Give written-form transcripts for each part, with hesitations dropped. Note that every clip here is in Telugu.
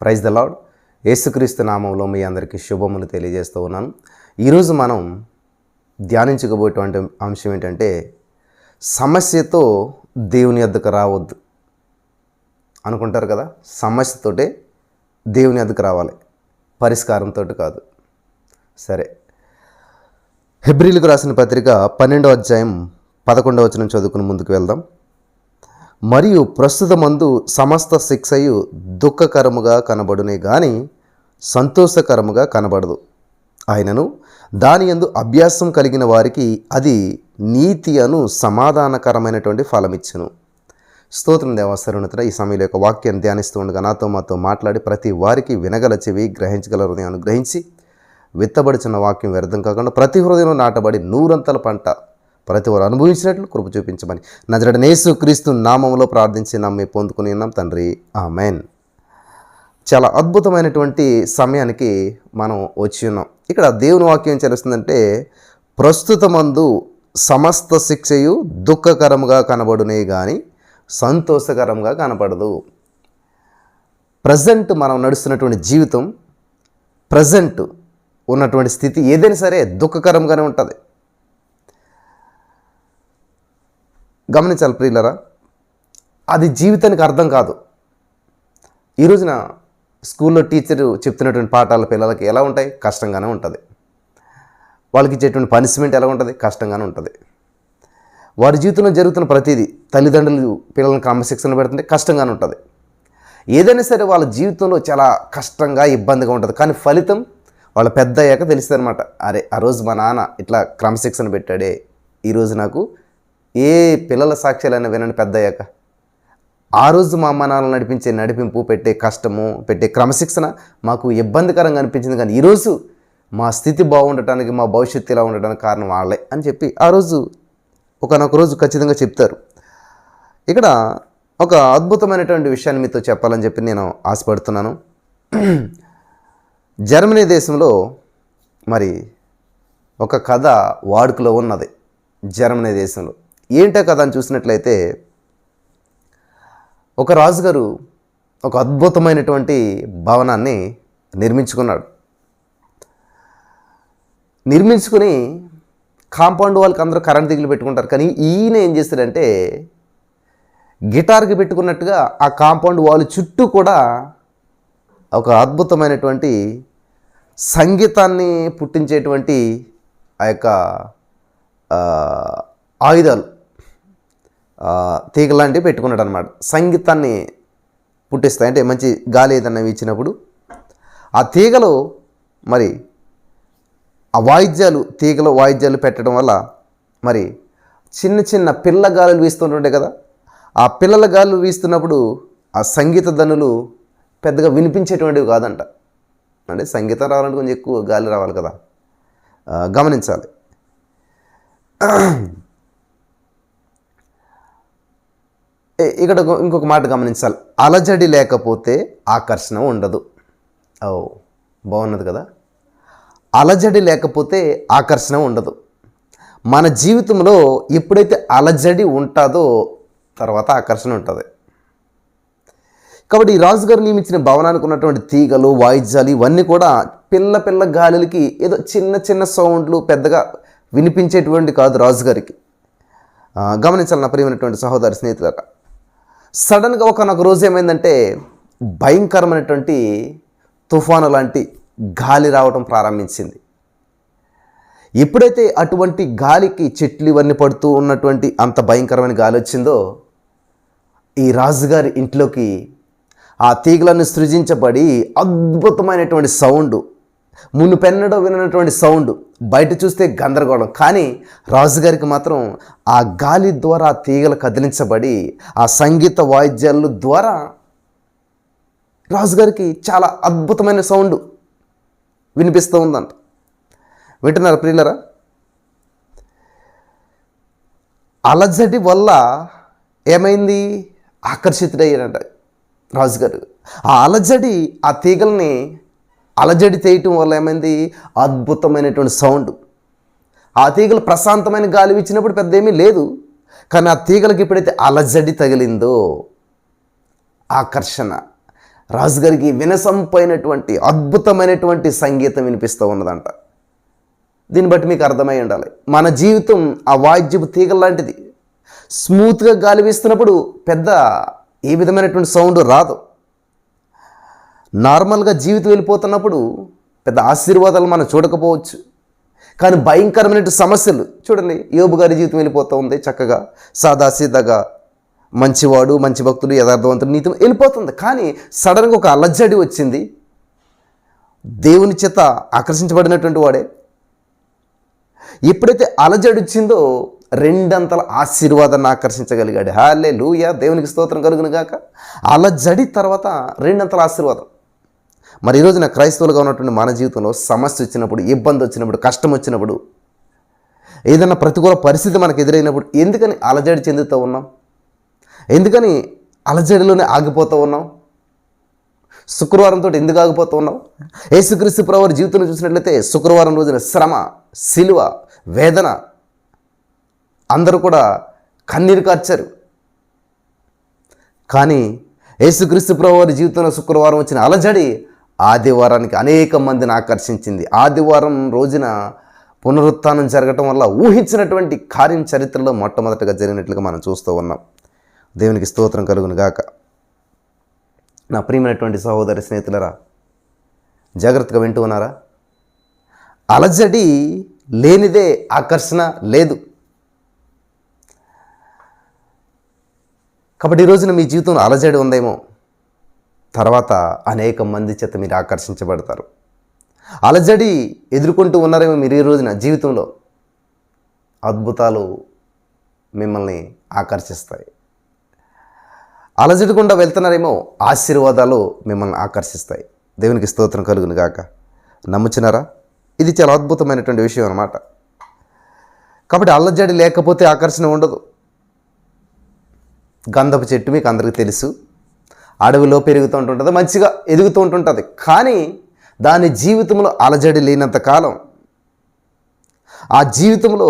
Praise the lord. యేసుక్రీస్తు నామంలో మీ అందరికీ శుభములు తెలియజేస్తూ ఉన్నాను. ఈరోజు మనం ధ్యానించబోయేటువంటి అంశం ఏంటంటే, సమస్యతో దేవుని యొద్దకు రావద్దు అనుకుంటారు కదా. సమస్యతోటే దేవుని యొద్దకు రావాలి, పరిష్కారంతో కాదు. సరే, హెబ్రీలకు రాసిన పత్రిక 12వ అధ్యాయం 11వ వచనం చదువుకుని ముందుకు వెళ్దాం. మరియు ప్రస్తుతమందు సమస్త శిక్షయు దుఃఖకరముగా కనబడునే గాని సంతోషకరముగా కనబడదు. ఆయనను దాని యందు అభ్యాసం కలిగిన వారికి అది నీతి అను సమాధానకరమైనటువంటి ఫలమిచ్చును. స్తోత్రం దేవా. సర్వోన్నతుడా, ఈ సమయంలో యొక్క వాక్యాన్ని ధ్యానిస్తూ ఉండగా మాతో మాట్లాడి ప్రతి వారికి వినగల చెవి, గ్రహించగల హృదయం అనుగ్రహించి, విత్తబడుచున్న వాక్యం వ్యర్థం కాకుండా ప్రతి హృదయంలో నాటబడి నూరంతల పంట ప్రతి వారు అనుభవించినట్లు కృప చూపించమని నజరేయుడైన యేసుక్రీస్తు నామములో ప్రార్థించి నమ్మి పొందుకుని ఉన్నాం తండ్రి, ఆమెన్. చాలా అద్భుతమైనటువంటి సమయానికి మనం వచ్చి ఉన్నాం. ఇక్కడ దేవుని వాక్యం ఏం తెలుస్తుందంటే, ప్రస్తుతమందు సమస్త శిక్షయు దుఃఖకరముగా కనబడునే కానీ సంతోషకరంగా కనపడదు. ప్రజెంట్ మనం నడుస్తున్నటువంటి జీవితం, ప్రజెంట్ ఉన్నటువంటి స్థితి ఏదైనా సరే దుఃఖకరంగానే ఉంటుంది. గమనించాలి ప్రియులరా, అది జీవితానికి అర్థం కాదు. ఈ రోజున స్కూల్లో టీచరు చెప్తున్నటువంటి పాఠాల పిల్లలకి ఎలా ఉంటాయి? కష్టంగానే ఉంటుంది. వాళ్ళకి ఇచ్చేటువంటి పనిష్మెంట్ ఎలా ఉంటుంది? కష్టంగానే ఉంటుంది. వారి జీవితంలో జరుగుతున్న ప్రతిదీ, తల్లిదండ్రులు పిల్లలను క్రమశిక్షణ పెడుతుంటే కష్టంగానే ఉంటుంది. ఏదైనా సరే వాళ్ళ జీవితంలో చాలా కష్టంగా, ఇబ్బందిగా ఉంటుంది. కానీ ఫలితం వాళ్ళ పెద్ద అయ్యాక తెలుస్తుంది అనమాట. అరే, ఆ రోజు మా నాన్న ఇట్లా క్రమశిక్షణ పెట్టాడే, ఈరోజు నాకు ఏ పిల్లల సాక్ష్యాలైనా వినండి పెద్ద అయ్యాక, ఆ రోజు మా అమ్మ నాన్నలు నడిపించే నడిపింపు, పెట్టే కష్టము, పెట్టే క్రమశిక్షణ మాకు ఇబ్బందికరంగా అనిపించింది, కానీ ఈరోజు మా స్థితి బాగుండటానికి, మా భవిష్యత్తు ఇలా ఉండటానికి కారణం వాళ్ళే అని చెప్పి ఆ రోజు ఒకనొక రోజు ఖచ్చితంగా చెప్తారు. ఇక్కడ ఒక అద్భుతమైనటువంటి విషయాన్ని మీతో చెప్పాలని చెప్పి నేను ఆశపడుతున్నాను. జర్మనీ దేశంలో మరి ఒక కథ వాడుకలో ఉన్నది. జర్మనీ దేశంలో ఏంటో కథ అని చూసినట్లయితే, ఒక రాజుగారు ఒక అద్భుతమైనటువంటి భవనాన్ని నిర్మించుకున్నాడు. నిర్మించుకుని కాంపౌండ్ వాళ్ళకి అందరూ కరెంట్ దిగులు పెట్టుకుంటారు. కానీ ఈయన ఏం చేస్తాడంటే, గిటార్కి పెట్టుకున్నట్టుగా ఆ కాంపౌండ్ వాళ్ళ చుట్టూ కూడా ఒక అద్భుతమైనటువంటి సంగీతాన్ని పుట్టించేటువంటి ఆ యొక్క ఆయుధాలు, తీగలాంటివి పెట్టుకున్నాడు అనమాట. సంగీతాన్ని పుట్టిస్తాయి. అంటే మంచి గాలి ఏదన్నా ఇచ్చినప్పుడు ఆ తీగలు, మరి ఆ వాయిద్యాలు, తీగలు వాయిద్యాలు పెట్టడం వల్ల మరి చిన్న చిన్న పిల్ల గాలులు వీస్తుంటుంటాయి కదా, ఆ పిల్లల గాలులు వీస్తున్నప్పుడు ఆ సంగీత ధనులు పెద్దగా వినిపించేటువంటివి కాదంట. అంటే సంగీతం రావాలంటే కొంచెం ఎక్కువ గాలి రావాలి కదా, గమనించాలి. ఇక్కడ ఇంకొక మాట గమనించాలి, అలజడి లేకపోతే ఆకర్షణ ఉండదు. బాగున్నది కదా. అలజడి లేకపోతే ఆకర్షణ ఉండదు. మన జీవితంలో ఎప్పుడైతే అలజడి ఉంటుందో తర్వాత ఆకర్షణ ఉంటుంది. కాబట్టి ఈ రాజుగారు నియమించిన భవనానికి ఉన్నటువంటి తీగలు, వాయిద్యాలు ఇవన్నీ కూడా పిల్ల పిల్ల గాలులకి ఏదో చిన్న చిన్న సౌండ్లు, పెద్దగా వినిపించేటువంటి కాదు రాజుగారికి. గమనించాలి నా ప్రియమైనటువంటి సహోదరి, స్నేహితులారా. సడన్గా ఒకనొక రోజు ఏమైందంటే, భయంకరమైనటువంటి తుఫాను లాంటి గాలి రావడం ప్రారంభించింది. ఎప్పుడైతే అటువంటి గాలికి చెట్లు ఇవన్నీ పడుతూ ఉన్నటువంటి అంత భయంకరమైన గాలి వచ్చిందో, ఈ రాజుగారి ఇంట్లోకి ఆ తీగలన్నీ సృజించబడి అద్భుతమైనటువంటి సౌండ్, మునుపెన్నడో వినటువంటి సౌండ్, బయట చూస్తే గందరగోళం. కానీ రాజుగారికి మాత్రం ఆ గాలి ద్వారా తీగలు కదిలించబడి ఆ సంగీత వాయిద్యాల ద్వారా రాజుగారికి చాలా అద్భుతమైన సౌండ్ వినిపిస్తూ ఉందంట. వింటున్నారా ప్రియులరా? అలజడి వల్ల ఏమైంది? ఆకర్షితుడయ్యాడంట రాజుగారు. ఆ అలజడి, ఆ తీగల్ని అలజడి చేయటం వల్ల ఏమైంది? అద్భుతమైనటువంటి సౌండ్. ఆ తీగలు ప్రశాంతమైన గాలి ఇచ్చినప్పుడు పెద్ద ఏమీ లేదు, కానీ ఆ తీగలకి ఎప్పుడైతే అలజడి తగిలిందో ఆకర్షణ, రాజుగారికి వినసంపైనటువంటి అద్భుతమైనటువంటి సంగీతం వినిపిస్తూ ఉన్నదంట. దీన్ని బట్టి మీకు అర్థమై ఉండాలి, మన జీవితం ఆ వాయిద్యపు తీగ లాంటిది. స్మూత్గా గాలి వీస్తున్నప్పుడు పెద్ద ఏ విధమైనటువంటి సౌండ్ రాదు. నార్మల్గా జీవితం వెళ్ళిపోతున్నప్పుడు పెద్ద ఆశీర్వాదాలు మనం చూడకపోవచ్చు, కానీ భయంకరమైన సమస్యలు చూడండి. యోబు గారి జీవితం వెళ్ళిపోతూ ఉంది, చక్కగా సాదాసీదాగా మంచివాడు, మంచి భక్తుడు, యథార్థవంతుడు, నీతి వెళ్ళిపోతుంది. కానీ సడన్గా ఒక అలజడి వచ్చింది. దేవుని చేత ఆకర్షించబడినటువంటి వాడే ఎప్పుడైతే అలజడి వచ్చిందో రెండంతల ఆశీర్వాదాన్ని ఆకర్షించగలిగాడు. హల్లెలూయా, దేవునికి స్తోత్రం కలుగును గాక. అలజడి తర్వాత రెండంతల ఆశీర్వాదం. మరి ఈరోజు నా క్రైస్తవులుగా ఉన్నటువంటి మన జీవితంలో సమస్య వచ్చినప్పుడు, ఇబ్బంది వచ్చినప్పుడు, కష్టం వచ్చినప్పుడు, ఏదైనా ప్రతికూల పరిస్థితి మనకు ఎదురైనప్పుడు ఎందుకని అలజడి చెందుతూ ఉన్నాం? ఎందుకని అలజడిలోనే ఆగిపోతూ ఉన్నాం? శుక్రవారంతో ఎందుకు ఆగిపోతూ ఉన్నాం? యేసుక్రీస్తు ప్రభువారి జీవితంలో చూసినట్లయితే శుక్రవారం రోజున శ్రమ, సిలువ, వేదన, అందరూ కూడా కన్నీరు కార్చారు. కానీ యేసుక్రీస్తు ప్రభువారి జీవితంలో శుక్రవారం వచ్చిన అలజడి ఆదివారానికి అనేక మందిని ఆకర్షించింది. ఆదివారం రోజున పునరుత్థానం జరగటం వల్ల ఊహించినటువంటి కార్యం చరిత్రలో మొట్టమొదటిగా జరిగినట్లుగా మనం చూస్తూ ఉన్నాం. దేవునికి స్తోత్రం కలుగును గాక. నా ప్రియమైనటువంటి సహోదరి స్నేహితులరా, జాగ్రత్తగా వింటూ ఉన్నారా? అలజడి లేనిదే ఆకర్షణ లేదు. కాబట్టి ఈ రోజున మీ జీవితంలో అలజడి ఉందేమో, తర్వాత అనేక మంది చేత మీరు ఆకర్షించబడతారు. అలజడి ఎదుర్కొంటూ ఉన్నారేమో మీరు ఈ రోజున జీవితంలో, అద్భుతాలు మిమ్మల్ని ఆకర్షిస్తాయి. అలజడి గుండా వెళ్తున్నారేమో, ఆశీర్వాదాలు మిమ్మల్ని ఆకర్షిస్తాయి. దేవునికి స్తోత్రం కలుగును గాక. నమ్ముచున్నారా? ఇది చాలా అద్భుతమైనటువంటి విషయం అన్నమాట. కాబట్టి అలజడి లేకపోతే ఆకర్షణ ఉండదు. గంధపు చెట్టు మీకు అందరికీ తెలుసు, అడవిలో పెరుగుతూ ఉంటుంటుంది, మంచిగా ఎదుగుతూ ఉంటుంటుంది. కానీ దాని జీవితంలో అలజడి లేనంత కాలం, ఆ జీవితంలో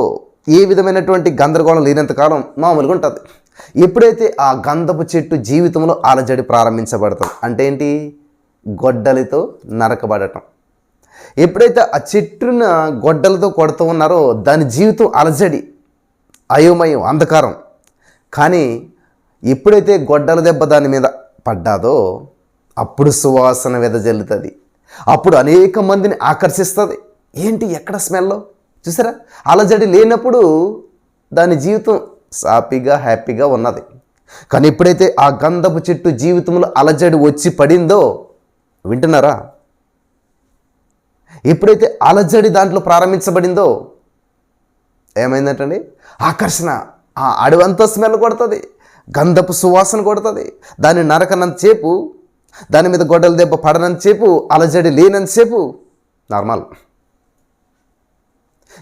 ఏ విధమైనటువంటి గందరగోళం లేనంత కాలం మామూలుగా ఉంటుంది. ఎప్పుడైతే ఆ గంధపు చెట్టు జీవితంలో అలజడి ప్రారంభించబడతాం అంటే ఏంటి? గొడ్డలితో నరకబడటం. ఎప్పుడైతే ఆ చెట్టున గొడ్డలతో కొడుతూ ఉన్నారో దాని జీవితం అలజడి, అయోమయం, అంధకారం. కానీ ఎప్పుడైతే గొడ్డల దెబ్బ దాని మీద పడ్డాదో అప్పుడు సువాసన వెదజల్లుతుంది, అప్పుడు అనేక మందిని ఆకర్షిస్తుంది. ఏంటి, ఎక్కడ స్మెల్లో చూసారా? అలజడి లేనప్పుడు దాని జీవితం సాఫీగా, హ్యాపీగా ఉన్నది. కానీ ఎప్పుడైతే ఆ గంధపు చెట్టు జీవితంలో అలజడి వచ్చి పడిందో, వింటున్నారా? ఎప్పుడైతే అలజడి దాంట్లో ప్రారంభించబడిందో ఏమైందంటండి? ఆకర్షణ. ఆ అడవంతా స్మెల్ కొడుతుంది, గంధపు సువాసన కొడుతుంది. దాన్ని నరకనంతసేపు, దాని మీద గొడ్డల దెబ్బ పడనంతసేపు, అలజడి లేనంతసేపు నార్మల్.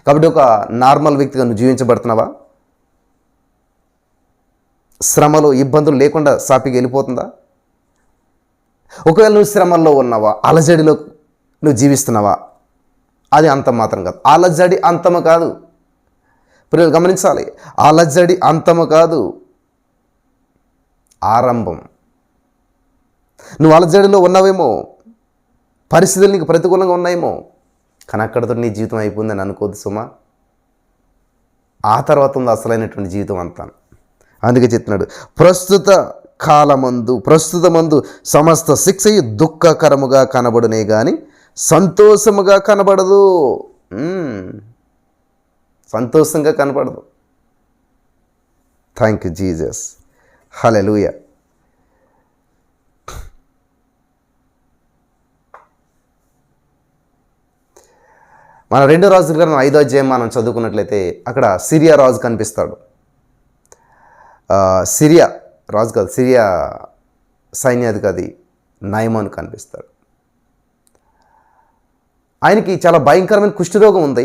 కాబట్టి ఒక నార్మల్ వ్యక్తిగా నువ్వు జీవించబడుతున్నావా? శ్రమలు, ఇబ్బందులు లేకుండా సాఫీగా వెళ్ళిపోతుందా? ఒకవేళ నువ్వు శ్రమల్లో ఉన్నావా, అలజడిలో నువ్వు జీవిస్తున్నావా? అది అంతం మాత్రం కాదు. అలజడి అంతము కాదు. పిల్లలు గమనించాలి, అలజడి అంతము కాదు, ఆరంభం. నువ్వు అలజడిలో ఉన్నావేమో, పరిస్థితులు నీకు ప్రతికూలంగా ఉన్నాయేమో, కానీ అక్కడితో నీ జీవితం అయిపోయిందని అనుకోద్దు సుమా. ఆ తర్వాత ఉంది అసలైనటువంటి జీవితం అంతా. అందుకే చెప్తున్నాడు, ప్రస్తుతమందు సమస్త శిక్షయు దుఃఖకరముగా కనబడునే కానీ సంతోషముగా కనబడదు. సంతోషంగా కనబడదు. Thank you Jesus. హల్లెలూయా. మన 2 రాజుల గ్రంథం 5వ అధ్యాయం మనం చదువుకున్నట్లయితే అక్కడ సిరియా రాజు కనిపిస్తాడు. సిరియా రాజు కాదు, సిరియా సైన్యాధికారి నయమాను కనిపిస్తాడు. ఆయనకి చాలా భయంకరమైన కుష్ఠరోగం ఉంది.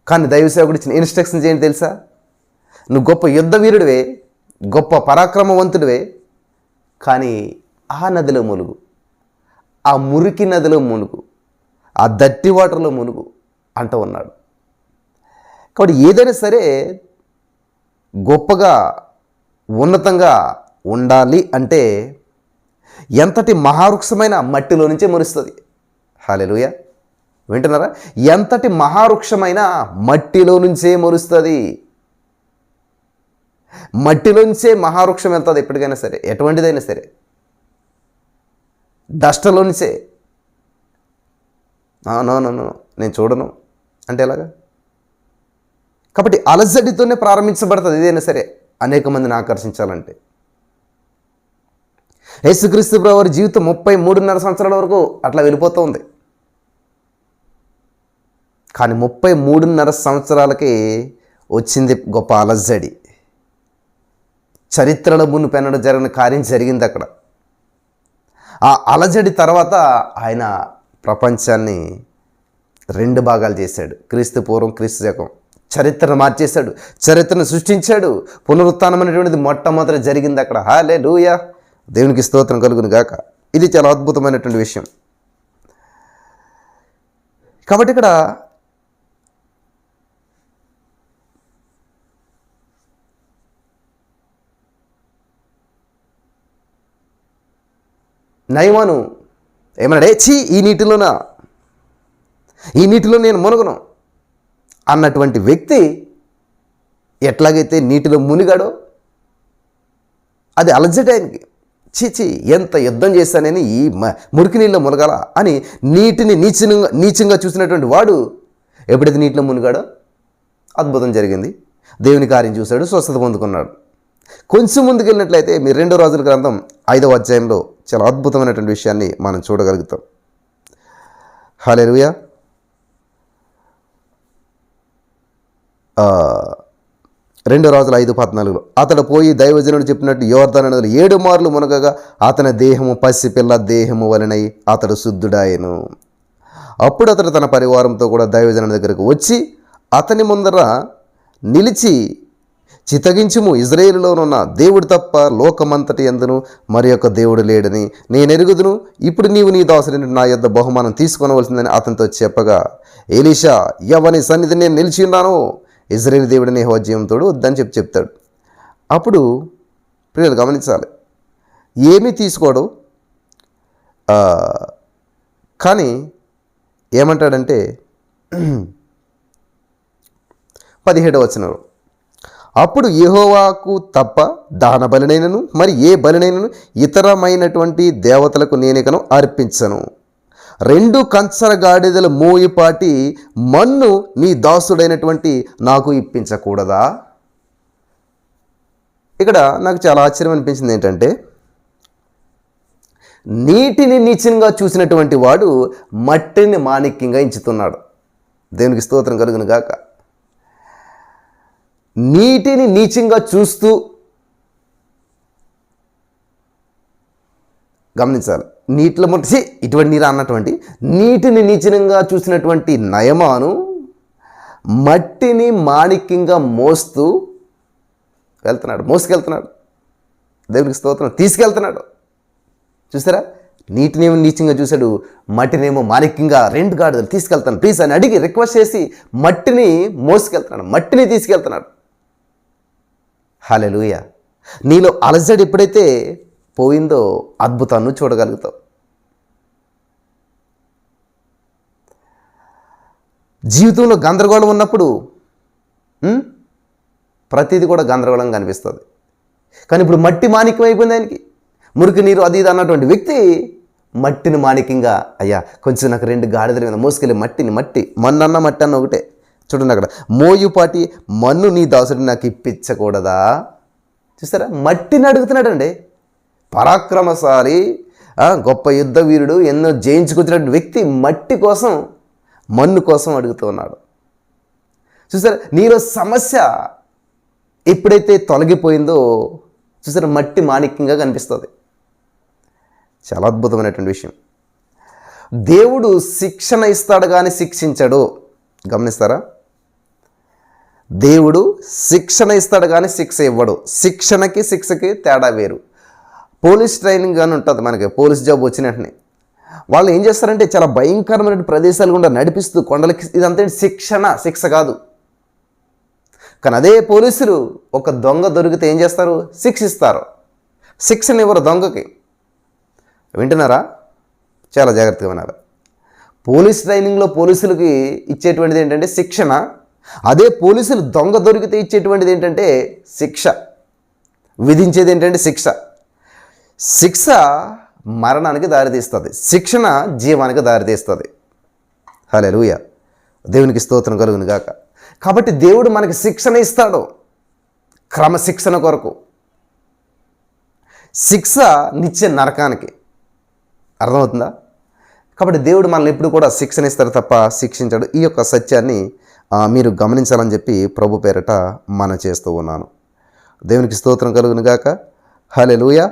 కానీ దైవసేవకుడు ఇచ్చిన ఇన్స్ట్రక్షన్స్ ఏంటి తెలుసా? నువ్వు గొప్ప యుద్ధ వీరుడివే, గొప్ప పరాక్రమవంతుడివే, కానీ ఆ నదిలో ములుగు, ఆ మురికి నదిలో మునుగు, ఆ దట్టి వాటర్లో మునుగు అంటూ ఉన్నాడు. కాబట్టి ఏదైనా సరే గొప్పగా ఉన్నతంగా ఉండాలి అంటే ఎంతటి మహావృక్షమైన మట్టిలో నుంచే మొలుస్తుంది. హల్లెలూయా, వింటున్నారా? ఎంతటి మహావృక్షమైన మట్టిలో నుంచే మొలుస్తుంది. మట్టిలోంచే మహావృక్షం వెళ్తుంది ఎప్పటికైనా సరే, ఎటువంటిదైనా సరే. డస్టలో నుంచే నో నేను చూడను అంటే ఎలాగా? కాబట్టి అలజడితోనే ప్రారంభించబడుతుంది ఏదైనా సరే అనేక మందిని ఆకర్షించాలంటే. యేసుక్రీస్తు ప్రభువు వారి జీవితం 33.5 సంవత్సరాల వరకు అట్లా వెళ్ళిపోతూ ఉంది. కానీ 33.5 సంవత్సరాలకి వచ్చింది గొప్ప అలజడి. చరిత్రలో మునుపెన్నడూ జరిగిన కార్యం జరిగింది అక్కడ. ఆ అలజడి తర్వాత ఆయన ప్రపంచాన్ని 2 భాగాలు చేశాడు. క్రీస్తు పూర్వం, క్రీస్తు శకం. చరిత్రను మార్చేశాడు, చరిత్రను సృష్టించాడు. పునరుత్థానం అనేటువంటిది మొట్టమొదటి జరిగింది అక్కడ. హల్లెలూయా, దేవునికి స్తోత్రం కలుగును గాక. ఇది చాలా అద్భుతమైనటువంటి విషయం. కాబట్టి ఇక్కడ నయమాను ఏమన్నాడే, ఛీ ఈ నీటిలో నేను మునగను అన్నటువంటి వ్యక్తి ఎట్లాగైతే నీటిలో మునిగాడో అది అలజడి ఆయనకి. చీచి ఎంత యుద్ధం చేశానని ఈ మురికి నీళ్ళలో మునగాల అని నీటిని నీచంగా చూసినటువంటి వాడు ఎప్పుడైతే నీటిలో మునిగాడో అద్భుతం జరిగింది. దేవుని కార్యం చూశాడు, స్వస్థత పొందుకున్నాడు. కొంచెం ముందుకు వెళ్ళినట్లయితే మీరు 2 రాజుల గ్రంథం 5వ అధ్యాయంలో చాలా అద్భుతమైనటువంటి విషయాన్ని మనం చూడగలుగుతాం. హల్లెలూయా. 2 రాజుల 5:14 అతడు పోయి దైవజనుడు చెప్పినట్టు యోర్దాను నదిలో 7 మార్లు మునగగా అతని దేహము పసిపిల్ల దేహము వలనై అతడు శుద్ధుడాయెను. అప్పుడు అతడు తన పరివారంతో కూడా దైవజనుడి దగ్గరకు వచ్చి అతని ముందర నిలిచి, చిత్తగించుము, ఇజ్రాయేలులోనున్న దేవుడు తప్ప లోకమంతటి యందును మరి యొక్క దేవుడు లేడని నేను ఎరుగుదును. ఇప్పుడు నీవు నీ దాసుని నా యొద్ద బహుమానం తీసుకొనవలసిందని అతనితో చెప్పగా, ఎలీషా, ఎవని సన్నిధి నేను నిలిచి ఉన్నాను, ఇజ్రాయేలు దేవుడిని యెహోవా జీవంతోడు వద్దని చెప్తాడు. అప్పుడు ప్రియులు గమనించాలి, ఏమీ తీసుకోడు. కానీ ఏమంటాడంటే 17వ వచనంలో, అప్పుడు యెహోవాకు తప్ప దహన బలినైనను మరి ఏ బలినైనను ఇతరమైనటువంటి దేవతలకు నేనికను అర్పించను. 2 కంచర గాడిదల మోయిపాటి మన్ను నీ దాసుడైనటువంటి నాకు ఇప్పించకూడదా? ఇక్కడ నాకు చాలా ఆశ్చర్యం అనిపించింది ఏంటంటే, నీటిని నీచంగా చూసినటువంటి వాడు మట్టిని మాణిక్యంగా ఎంచుతున్నాడు. దేవునికి స్తోత్రం కలుగును గాక. నీటిని నీచంగా చూస్తూ గమనించాలి. నీటిలో ముట్టి ఇటువంటి నీరు అన్నటువంటి నీటిని నీచనంగా చూసినటువంటి నయమాను మట్టిని మాణిక్యంగా మోసుకెళ్తున్నాడు. దేవునికి స్తోత్రం, తీసుకెళ్తున్నాడు. చూసారా, నీటినేమో నీచంగా చూశాడు, మట్టినేమో మాణిక్యంగా 2 గాడిదలు తీసుకెళ్తాను ప్లీజ్ అని అడిగి రిక్వెస్ట్ చేసి మట్టిని మోసుకెళ్తున్నాడు, మట్టిని తీసుకెళ్తున్నాడు. హల్లెలూయా. నీలో అలజడి ఎప్పుడైతే పోయిందో అద్భుతాన్ని చూడగలుగుతావు. జీవితంలో గందరగోళం ఉన్నప్పుడు ప్రతిదీ కూడా గందరగోళంగా కనిపిస్తుంది. కానీ ఇప్పుడు మట్టి మాణిక్యం అయిపోయింది ఆయనకి. మురికి నీరు అది ఇది అన్నటువంటి వ్యక్తి మట్టిని మాణిక్యంగా, అయ్యా కొంచెం నాకు 2 గాడిదల మీద మోసుకెళ్ళి మన్నన్న మట్టి అన్న ఒకటే. చూడండి అక్కడ, మోయుపాటి మన్ను నీ దాసుడిని నాకు ఇప్పించకూడదా? చూసారా, మట్టిని అడుగుతున్నాడండి. పరాక్రమశాలి, గొప్ప యుద్ధ వీరుడు, ఎన్నో జయించుకొచ్చినటువంటి వ్యక్తి మట్టి కోసం, మన్ను కోసం అడుగుతూ ఉన్నాడు. చూసారా, నీలో సమస్య ఎప్పుడైతే తొలగిపోయిందో చూసారా, మట్టి మాణిక్యంగా కనిపిస్తుంది. చాలా అద్భుతమైనటువంటి విషయం. దేవుడు శిక్షణ ఇస్తాడు కానీ శిక్షించడు. గమనిస్తారా, దేవుడు శిక్షణ ఇస్తాడు కానీ శిక్ష ఇవ్వడు. శిక్షకి తేడా వేరు. పోలీస్ ట్రైనింగ్ కానీ ఉంటుంది మనకి, పోలీస్ జాబ్ వచ్చిన వెంటనే వాళ్ళు ఏం చేస్తారంటే చాలా భయంకరమైన ప్రదేశాలు గుండా నడిపిస్తూ కొండలకి, ఇదంతా శిక్ష కాదు. కానీ అదే పోలీసులు ఒక దొంగ దొరికితే ఏం చేస్తారు? శిక్షిస్తారు. శిక్షణ ఇవ్వరు దొంగకి. వింటున్నారా? చాలా జాగ్రత్తగా వినాలి. పోలీస్ ట్రైనింగ్లో పోలీసులకి ఇచ్చేటువంటిది ఏంటంటే శిక్షణ. అదే పోలీసులు దొంగ దొరికితే ఇచ్చేటువంటిది ఏంటంటే శిక్ష. విధించేది ఏంటంటే శిక్ష. శిక్ష మరణానికి దారితీస్తుంది, శిక్షణ జీవానికి దారితీస్తుంది. హల్లెలూయా, దేవునికి స్తోత్రం కలుగును గాక. కాబట్టి దేవుడు మనకి శిక్షణ ఇస్తాడు, క్రమశిక్షణ కొరకు. శిక్ష నిత్య నరకానికి. అర్థమవుతుందా? కాబట్టి దేవుడు మనల్ని ఎప్పుడు కూడా శిక్షణ ఇస్తాడు తప్ప శిక్షించాడు. ఈ యొక్క సత్యాన్ని మీరు గమనించాలని చెప్పి ప్రభు పేరట మనం చేస్తూ ఉన్నాను. దేవునికి స్తోత్రం కలుగును గాక. హల్లెలూయా.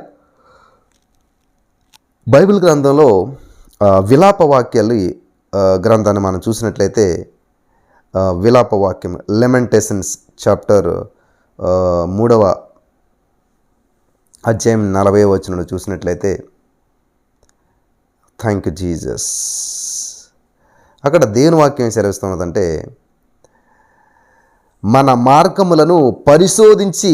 బైబిల్ గ్రంథంలో విలాప వాక్యాలు గ్రంథాన్ని మనం చూసినట్లయితే విలాప వాక్యం లెమెంటేషన్స్ చాప్టర్ 3వ అధ్యాయం 40వ వచనం చూసినట్లయితే, థ్యాంక్ యూ జీసస్. అక్కడ దేవుని వాక్యం సెలవిస్తున్నదంటే, మన మార్గములను పరిశోధించి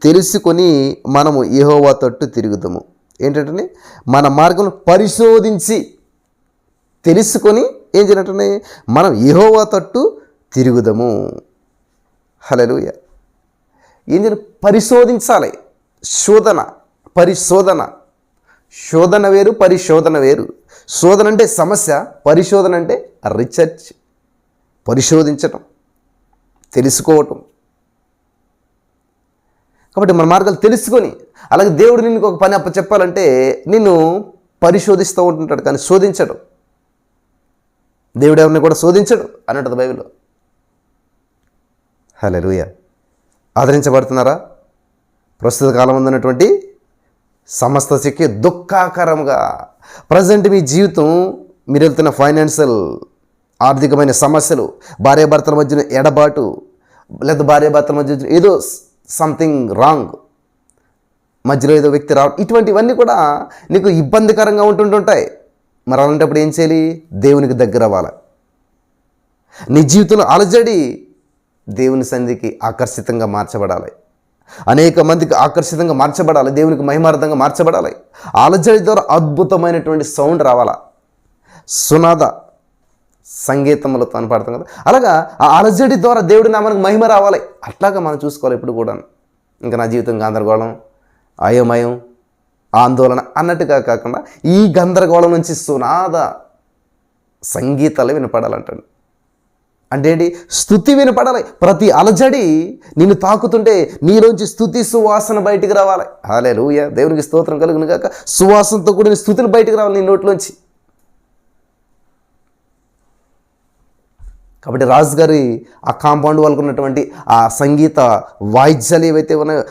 తెలుసుకొని మనము యెహోవా తట్టు తిరుగుదాము. ఏంటంటే మన మార్గం పరిశోధించి తెలుసుకొని ఏం చేయాలంటే మనం యెహోవా తట్టు తిరుగుదాము. హల్లెలూయా. ఏం చేయాలి? పరిశోధించాలి. శోధన వేరు, పరిశోధన వేరు. శోధన అంటే సమస్య, పరిశోధన అంటే రీసెర్చ్, పరిశోధించటం, తెలుసుకోవటం. కాబట్టి మన మార్గాలు తెలుసుకొని, అలాగే దేవుడు నిన్ను ఒక పని చెప్పాలంటే నిన్ను పరిశోధిస్తూ ఉంటుంటాడు, కానీ శోధించడు. దేవుడు ఎవరిని కూడా శోధించడు అన్నట్టు బైబిల్లో. హల్లెలూయా. ఆదరించబడుతున్నారా? ప్రస్తుత కాలం ఉన్నటువంటి సమస్త శక్తి దుఃఖాకరంగా ప్రజెంట్ మీ జీవితం, మీరు వెళ్తున్న ఫైనాన్షియల్ ఆర్థికమైన సమస్యలు, భార్యాభర్తల మధ్యన ఎడబాటు, లేదా భార్యాభర్తల మధ్య ఏదో సంథింగ్ రాంగ్, మధ్యలో ఏదో వ్యక్తి రావడం, ఇటువంటివన్నీ కూడా నీకు ఇబ్బందికరంగా ఉంటుంటాయి. మరి అలాంటప్పుడు ఏం చేయాలి? దేవునికి దగ్గర అవ్వాలి. నీ జీవితంలో అలజడి దేవుని సన్నిధికి ఆకర్షితంగా మార్చబడాలి. అనేక మందికి ఆకర్షితంగా మార్చబడాలి, దేవునికి మహిమార్థంగా మార్చబడాలి. అలజడి ద్వారా అద్భుతమైనటువంటి సౌండ్ రావాలా, సునాద సంగీతంలో పాడతాం కదా, అలాగా ఆ అలజడి ద్వారా దేవుడి నామానికి మహిమ రావాలి. అట్లాగా మనం చూసుకోవాలి ఎప్పుడు కూడా. ఇంకా నా జీవితం గందరగోళం, అయోమయం, ఆందోళన అన్నట్టుగా కాకుండా ఈ గందరగోళం నుంచి సునాద సంగీతాలు వినపడాలంటాడు. అంటే ఏంటి? స్తుతి వినపడాలి. ప్రతి అలజడి నిన్ను తాకుతుంటే నీలోంచి స్తుతి సువాసన బయటికి రావాలి. హల్లెలూయా, దేవునికి స్తోత్రం కలుగును గాక. సువాసనతో కూడిన స్తుతులు బయటికి రావాలి నీ నోట్లోంచి. కాబట్టి రాజుగారి ఆ కాంపౌండ్ వాళ్ళకు ఉన్నటువంటి ఆ సంగీత వాయిద్యాలు ఏవైతే ఉన్నాయో,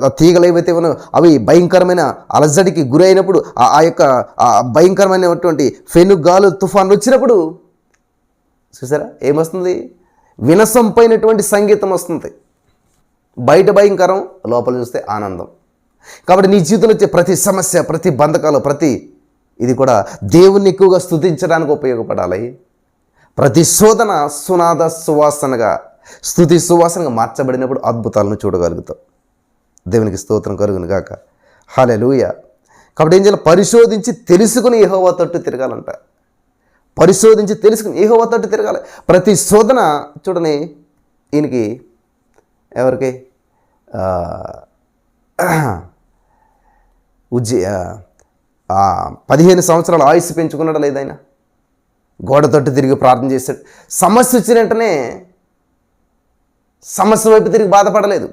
ఆ తీగలు ఏవైతే ఉన్నాయో, అవి భయంకరమైన అలజడికి గురైనప్పుడు, ఆ యొక్క భయంకరమైనటువంటి ఫెనుగాలు తుఫాన్లు వచ్చినప్పుడు చూసారా ఏమొస్తుంది? వినసొంపైనటువంటి సంగీతం వస్తుంది. బయట భయంకరం, లోపల చూస్తే ఆనందం. కాబట్టి నీ జీవితంలో వచ్చే ప్రతి సమస్య, ప్రతి బంధకాలు, ప్రతి ఇది కూడా దేవుణ్ణి ఎక్కువగా స్తుతించడానికి ఉపయోగపడాలి. ప్రతి శోధన సునాద సువాసనగా, స్తుతి సువాసనగా మార్చబడినప్పుడు అద్భుతాలను చూడగలుగుతాం. దేవునికి స్తోత్రం కలుగును గాక. హల్లెలూయా. కాబట్టి ఏం చేయాలి? పరిశోధించి తెలుసుకుని యెహోవా తట్టు తిరగాలంట. పరిశోధించి తెలుసుకుని యెహోవా తట్టు తిరగాలి. ప్రతి శోధన చూడని ఈయనకి ఎవరికి 15 సంవత్సరాల ఆయుస్సు పెంచుకున్నాడా లేదైనా? గోడ తట్టు తిరిగి ప్రార్థన చేశాడు. సమస్య వచ్చిన వెంటనే సమస్య వైపు తిరిగి బాధపడలేదు.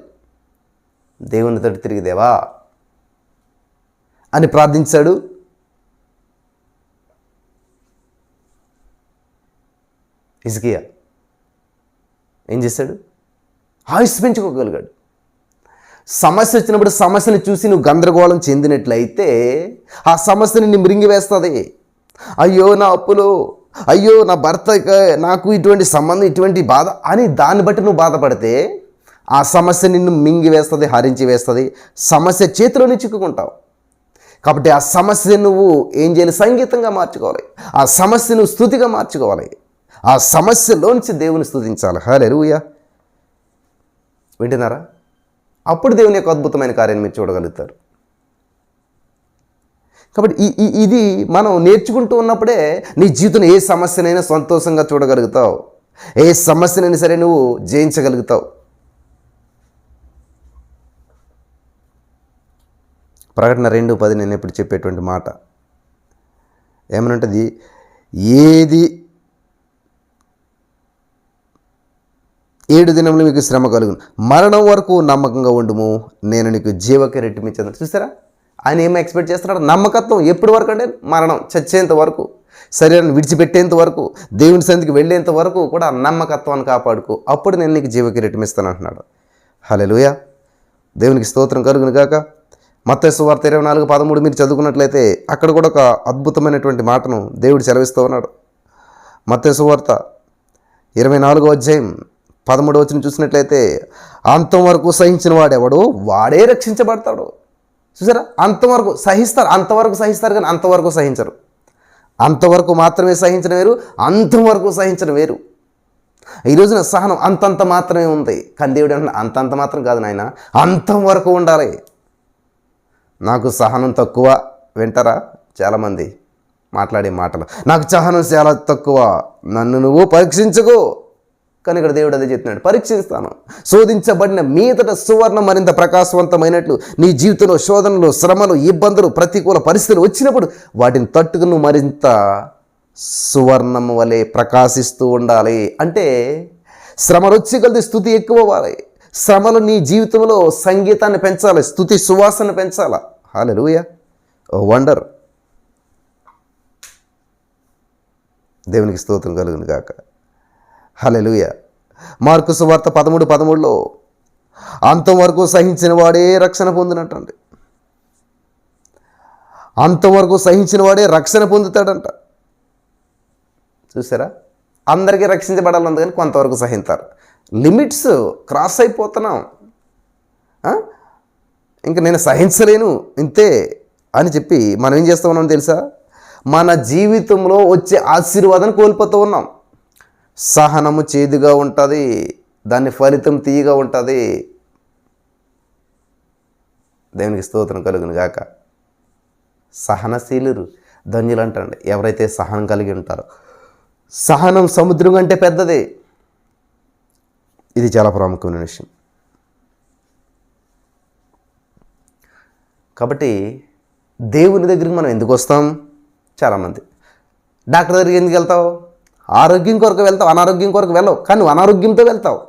దేవుని తట్టు తిరిగి దేవా అని ప్రార్థించాడు. హిజ్కియా ఏం చేశాడు? ఆయుష్ పెంచుకోగలిగాడు. సమస్య వచ్చినప్పుడు సమస్యను చూసి నువ్వు గందరగోళం చెందినట్లయితే ఆ సమస్యని నీ మృంగివేస్తుంది. అయ్యో నా అప్పులు, అయ్యో నా భర్త, నాకు ఇటువంటి సంబంధం, ఇటువంటి బాధ అని దాన్ని బట్టి నువ్వు బాధపడితే ఆ సమస్య నిన్ను మింగివేస్తుంది, హరించి వేస్తుంది. సమస్య చేతిలోనే చిక్కుకుంటావు. కాబట్టి ఆ సమస్య నువ్వు ఏం చేయాలి? సంగీతంగా మార్చుకోవాలి. ఆ సమస్యను స్తుతిగా మార్చుకోవాలి. ఆ సమస్యలోంచి దేవుని స్తుతించాలి. హల్లెలూయా. వింటున్నారా? అప్పుడు దేవుని యొక్క అద్భుతమైన కార్యాన్ని మీరు చూడగలుగుతారు. కాబట్టి ఇది మనం నేర్చుకుంటూ ఉన్నప్పుడే నీ జీవితంలో ఏ సమస్యనైనా సంతోషంగా చూడగలుగుతావు, ఏ సమస్యనైనా సరే నువ్వు జయించగలుగుతావు. ప్రకటన 2:10 నేను ఎప్పుడు చెప్పేటువంటి మాట ఏమనంటది, ఏది 7 దినములు మీకు శ్రమ కలుగును, మరణం వరకు నమ్మకంగా ఉండుము, నేను నీకు జీవకిరీటం ఇచ్చేది. చూసారా, ఆయన ఏమో ఎక్స్పెక్ట్ చేస్తున్నాడు? నమ్మకత్వం. ఎప్పటి వరకు అంటే మరణం, చచ్చేంత వరకు, శరీరాన్ని విడిచిపెట్టేంత వరకు, దేవుని సన్నిధికి వెళ్ళేంత వరకు కూడా నమ్మకత్వాన్ని కాపాడుకో, అప్పుడు నేను నీకు జీవకిరీటం ఇస్తాను అంటున్నాడు. హల్లెలూయా, దేవునికి స్తోత్రం కలుగును గాక. మత్తయి సువార్త 24:13 మీరు చదువుకున్నట్లయితే అక్కడ కూడా ఒక అద్భుతమైనటువంటి మాటను దేవుడు సెలవిస్తూ ఉన్నాడు. మత్తయి సువార్త 24:13 చూసినట్లయితే, అంతం వరకు సహించిన వాడెవడు వాడే రక్షించబడతాడు. చూసారా, అంతవరకు సహిస్తారు, అంతవరకు సహిస్తారు కానీ అంతవరకు సహించరు. అంతవరకు మాత్రమే సహించడం వేరు, అంతవరకు సహించడం వేరు. ఈ రోజున సహనం అంతంత మాత్రమే ఉంది, కానీ దేవుడు అంటే అంతంత మాత్రం కాదు నాయన, అంతం వరకు ఉండాలి. నాకు సహనం తక్కువ వింటారా చాలామంది మాట్లాడే మాటలు, నాకు సహనం చాలా తక్కువ, నన్ను నువ్వు పరీక్షించుకో. కానీ ఇక్కడ దేవుడు అదే చెప్తున్నాడు, పరీక్షిస్తాను. శోధించబడిన మీదట సువర్ణం మరింత ప్రకాశవంతమైనట్లు నీ జీవితంలో శోధనలు, శ్రమలు, ఇబ్బందులు, ప్రతికూల పరిస్థితులు వచ్చినప్పుడు వాటిని తట్టుకుని నువ్వు మరింత సువర్ణం వలె ప్రకాశిస్తూ ఉండాలి. అంటే శ్రమలు వచ్చి కొద్ది స్తుతి ఎక్కువ అవ్వాలి. శ్రమలు నీ జీవితంలో సంగీతాన్ని పెంచాలి, స్తుతి సువాసన పెంచాలి. హల్లెలూయా, ఓ వండర్. దేవునికి స్తోత్రం కలుగును గాక. హల్లెలూయా. మార్కు సువార్త 13:13 అంతవరకు సహించిన వాడే రక్షణ పొందినట్టండి. అంతవరకు సహించిన వాడే రక్షణ పొందుతాడంట. చూసారా, అందరికీ రక్షించబడాలి కానీ కొంతవరకు సహించారు. లిమిట్స్ క్రాస్ అయిపోతున్నాం. ఇంకా నేను సహించలేను ఇంతే అని చెప్పి మనం ఏం చేస్తూ ఉన్నాం తెలుసా, మన జీవితంలో వచ్చే ఆశీర్వాదాన్ని కోల్పోతూ ఉన్నాం. సహనము చేదుగా ఉంటుంది, దాని ఫలితం తీయగా ఉంటుంది. దేవునికి స్తోత్రం కలుగును గాక. సహనశీలురు ధన్యులు అంటండి ఎవరైతే సహనం కలిగి ఉంటారో. సహనం సముద్రం కంటే పెద్దదే. ఇది చాలా ప్రాముఖ్యమైన విషయం. కాబట్టి దేవుని దగ్గరికి మనం ఎందుకు వస్తాం? చాలామంది డాక్టర్ దగ్గరికి ఎందుకు వెళ్తావు? ఆరోగ్యం కొరకు వెళ్తావు, అనారోగ్యం కొరకు వెళ్ళవు. కానీ నువ్వు అనారోగ్యంతో వెళ్తావు.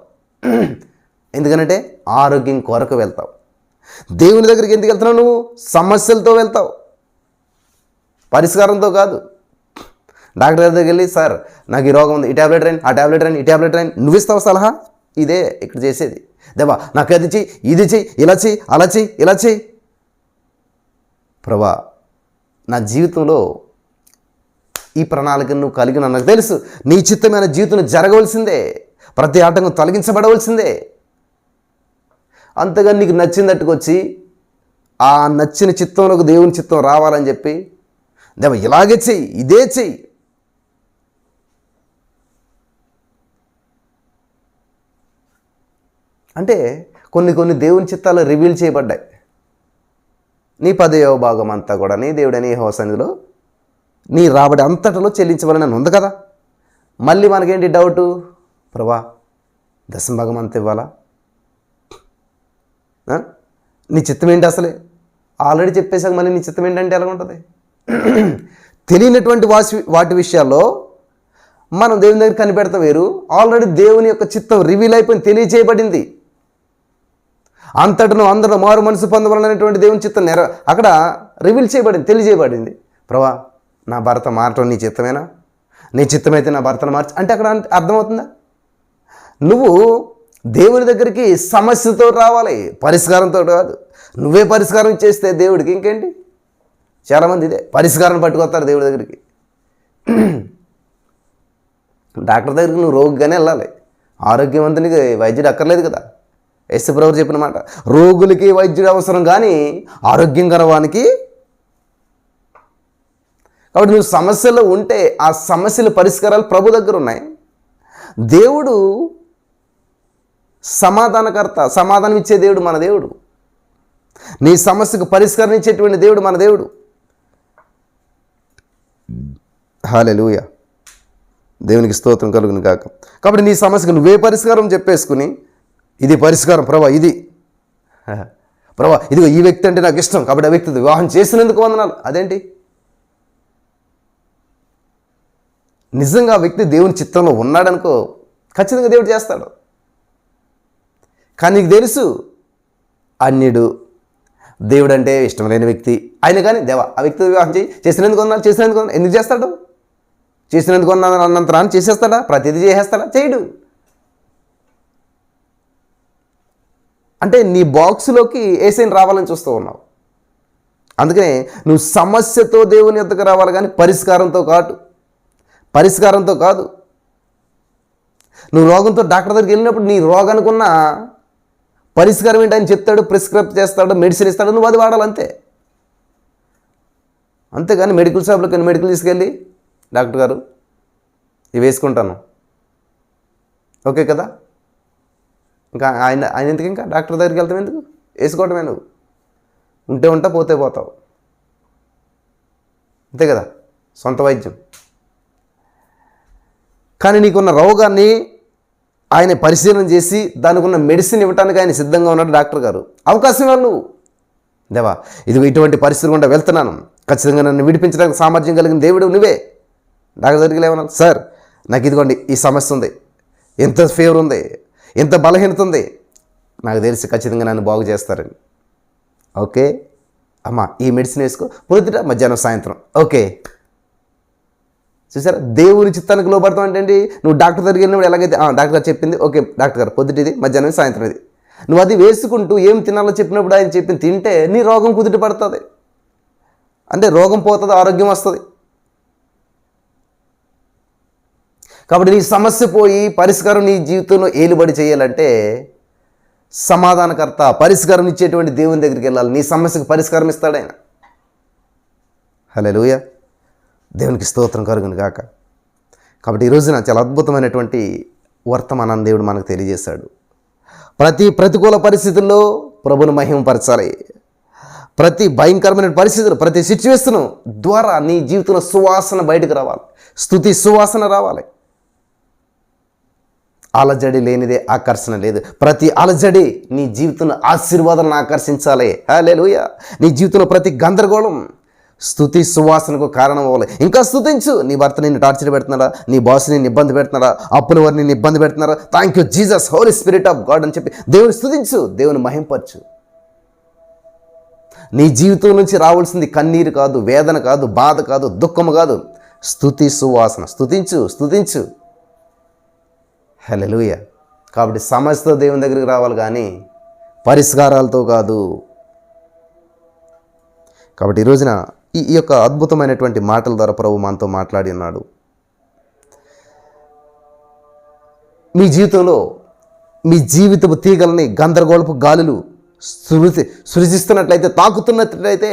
ఎందుకనంటే ఆరోగ్యం కొరకు వెళ్తావు. దేవుని దగ్గరికి ఎందుకు వెళ్తున్నావు? నువ్వు సమస్యలతో వెళ్తావు, పరిష్కారంతో కాదు. డాక్టర్ దగ్గరికి వెళ్ళి, సార్ నాకు ఈ రోగం ఉంది, ఈ ట్యాబ్లెట్ రండి, ఆ ట్యాబ్లెట్ రండి, ఈ ట్యాబ్లెట్ రండి, నువ్వు ఇస్తావు సలహా? ఇదే ఇక్కడ చేసేది. దేవా నాకు అది చెయ్యి, ఇది చెయ్యి, ఇలా చెయ్యి, అలా చెయ్యి, ఇలా చెయ్యి. ప్రభా, నా జీవితంలో ఈ ప్రణాళికను నువ్వు కలిగి నాకు తెలుసు. నీ చిత్తమైన జీవితం జరగవలసిందే, ప్రతి ఆటంకం తొలగించబడవలసిందే. అంతగా నీకు నచ్చిందట్టుకొచ్చి ఆ నచ్చిన చిత్తంలోకి దేవుని చిత్తం రావాలని చెప్పి, దేవ ఇలాగే చెయ్యి, ఇదే చెయ్యి. అంటే కొన్ని దేవుని చిత్తాలు రివీల్ చేయబడ్డాయి. నీ 10వ భాగం అంతా కూడా నీ దేవుడని యెహోవా సన్నిధిలో నీ రాబడి అంతటలో చెల్లించవాలని ఉంది కదా. మళ్ళీ మనకేంటి డౌటు? ప్రభా 10వ భాగం అంత ఇవ్వాలా? నీ చిత్తం ఏంటి? అసలే ఆల్రెడీ చెప్పేశాక మళ్ళీ నీ చిత్తం ఏంటంటే ఎలా ఉంటుంది? తెలియనటువంటి వాటి విషయాల్లో మనం దేవుని దగ్గర కనిపెడతాం వేరు. ఆల్రెడీ దేవుని యొక్క చిత్తం రివీల్ అయిపోయింది, తెలియచేయబడింది. అంతటను అందరూ మారు మనసు పొందవాలనేటువంటి దేవుని చిత్తం అక్కడ రివీల్ చేయబడింది, తెలియజేయబడింది. ప్రభా నా భర్త మారటం నీ చిత్తమేనా? నీ చిత్తమైతే నా భర్తను మార్చు అంటే అక్కడ అర్థమవుతుందా? నువ్వు దేవుని దగ్గరికి సమస్యతో రావాలి, పరిష్కారంతో కాదు. నువ్వే పరిష్కారం చేస్తే దేవుడికి ఇంకేంటి? చాలామంది ఇదే పరిష్కారం పట్టుకొస్తారు దేవుడి దగ్గరికి. డాక్టర్ దగ్గరికి నువ్వు రోగిగానే వెళ్ళాలి, ఆరోగ్యవంతునికి వైద్యుడు అక్కర్లేదు కదా. యేసు ప్రభువు చెప్పిన మాట, రోగులకి వైద్యుడు అవసరం కానీ ఆరోగ్యం గలవానికి. కాబట్టి నువ్వు సమస్యలో ఉంటే ఆ సమస్యల పరిష్కారాలు ప్రభు దగ్గర ఉన్నాయి. దేవుడు సమాధానకర్త, సమాధానం ఇచ్చే దేవుడు మన దేవుడు. నీ సమస్యకు పరిష్కారం ఇచ్చేటువంటి దేవుడు మన దేవుడు. హల్లెలూయా, దేవునికి స్తోత్రం కలుగును గాక. కాబట్టి నీ సమస్యకు నువ్వే పరిష్కారం చెప్పేసుకుని, ఇది పరిష్కారం ప్రభా, ఇది ప్రభా, ఇదిగో ఈ వ్యక్తి అంటే నాకు ఇష్టం కాబట్టి ఆ వ్యక్తితో వివాహం చేసినందుకు వందనాలు. అదేంటి? నిజంగా ఆ వ్యక్తి దేవుని చిత్రంలో ఉన్నాడనుకో, ఖచ్చితంగా దేవుడు చేస్తాడు. కానీ నీకు తెలుసు అన్యుడు, దేవుడు అంటే ఇష్టం లేని వ్యక్తి ఆయన, కానీ దేవా ఆ వ్యక్తితో వివాహం చేసినందుకు వందనాలు, చేసినందుకు వందనాలు. ఎందుకు చేస్తాడు? చేసినందుకు వందనాలు అన్నంతరాన్ని చేసేస్తాడా? ప్రతిదీ చేసేస్తాడా? చేయడు. అంటే నీ బాక్సులోకి ఏసైని రావాలని చూస్తూ ఉన్నావు. అందుకనే నువ్వు సమస్యతో దేవుని యొద్దకు రావాలి, కానీ పరిష్కారంతో కాదు. నువ్వు రోగంతో డాక్టర్ దగ్గరికి వెళ్ళినప్పుడు నీ రోగానికి ఉన్న పరిష్కారం ఏంటి ఆయన చెప్తాడు, ప్రిస్క్రైబ్ చేస్తాడు, మెడిసిన్ ఇస్తాడు, నువ్వు అది వాడాలంతే. అంతేగాని మెడికల్ షాప్లోకి మెడికల్ తీసుకెళ్ళి డాక్టర్ గారు ఇవి వేసుకుంటాను, ఓకే కదా, ఇంకా ఆయన ఎందుకు, ఇంకా డాక్టర్ దగ్గరికి వెళ్తావు ఎందుకు? వేసుకోవటమే, నువ్వు ఉంటే ఉంటా, పోతే పోతావు, అంతే కదా, సొంత వైద్యం. కానీ నీకున్న రోగాన్ని ఆయన పరిశీలన చేసి దానికి ఉన్న మెడిసిన్ ఇవ్వడానికి ఆయన సిద్ధంగా ఉన్నాడు డాక్టర్ గారు. అవకాశం ఇవ్వాలి నువ్వు. దేవా ఇది ఇటువంటి పరిస్థితి గుండా వెళ్తున్నాను, ఖచ్చితంగా నన్ను విడిపించడానికి సామర్థ్యం కలిగిన దేవుడు నువ్వే. డాక్టర్ దగ్గరికి ఏమన్నా, సార్ నాకు ఇదిగోండి ఈ సమస్య ఉంది, ఎంత ఫీవర్ ఉంది, ఎంత బలహీనత ఉంది, నాకు తెలిసి ఖచ్చితంగా నన్ను బాగు చేస్తారని. ఓకే అమ్మా, ఈ మెడిసిన్ వేసుకో, పొద్దుట మధ్యాహ్నం సాయంత్రం, ఓకే. చూసారా, దేవుని చిత్తానికి లోపడతాం అంటే నువ్వు డాక్టర్ దగ్గరికి వెళ్ళినప్పుడు ఎలాగైతే డాక్టర్ గారు చెప్పింది, ఓకే డాక్టర్ గారు పొద్దుట ఇది, మధ్యాహ్నం సాయంత్రం ఇది, నువ్వు అది వేసుకుంటూ ఏం తినాలో చెప్పినప్పుడు ఆయన చెప్పింది తింటే నీ రోగం కుదుట పడుతుంది. అంటే రోగం పోతుంది, ఆరోగ్యం వస్తుంది. కాబట్టి నీ సమస్య పోయి పరిష్కారం నీ జీవితంలో ఏలుబడి చేయాలంటే సమాధానకర్త, పరిష్కారం ఇచ్చేటువంటి దేవుని దగ్గరికి వెళ్ళాలి. నీ సమస్యకు పరిష్కారం ఇస్తాడు ఆయన. హల్లెలూయా, దేవునికి స్తోత్రం కలుగును గాక. కాబట్టి ఈ రోజున చాలా అద్భుతమైనటువంటి వర్తమానాన్ని దేవుడు మనకు తెలియజేశాడు. ప్రతి ప్రతికూల పరిస్థితుల్లో ప్రభుని మహిమపరచాలి. ప్రతి భయంకరమైన పరిస్థితులు, ప్రతి సిచ్యువేషన్ ద్వారా నీ జీవితంలో సువాసన బయటకు రావాలి, స్తుతి సువాసన రావాలి. అలజడి లేనిదే ఆకర్షణ లేదు. ప్రతి అలజడి నీ జీవితంలో ఆశీర్వాదాలను ఆకర్షించాలి. హల్లెలూయా. నీ జీవితంలో ప్రతి గందరగోళం స్తుతి సువాసనకు కారణం అవ్వాలి. ఇంకా స్తుతించు. నీ భర్త నిన్ను టార్చర్ పెడుతున్నారా, నీ బాస్ నిన్ను ఇబ్బంది పెడుతున్నారా, అప్పుల వారు నిన్ను ఇబ్బంది పెడుతున్నారా, thank you Jesus, holy spirit of God అని చెప్పి దేవుని స్తుతించు, దేవుని మహింపరచు. నీ జీవితం నుంచి రావాల్సింది కన్నీరు కాదు, వేదన కాదు, బాధ కాదు, దుఃఖము కాదు, స్తుతి సువాసన. స్తుతించు. హల్లెలూయా. కాబట్టి సమస్యతో దేవుని దగ్గరికి రావాలి, కానీ పరిష్కారాలతో కాదు. కాబట్టి ఈ రోజున ఈ యొక్క అద్భుతమైనటువంటి మాటల ద్వారా ప్రభు మనతో మాట్లాడి ఉన్నాడు. మీ జీవితంలో మీ జీవితపు తీగలని గందరగోళపు గాలులు సృజిస్తున్నట్లయితే, తాకుతున్నట్లయితే,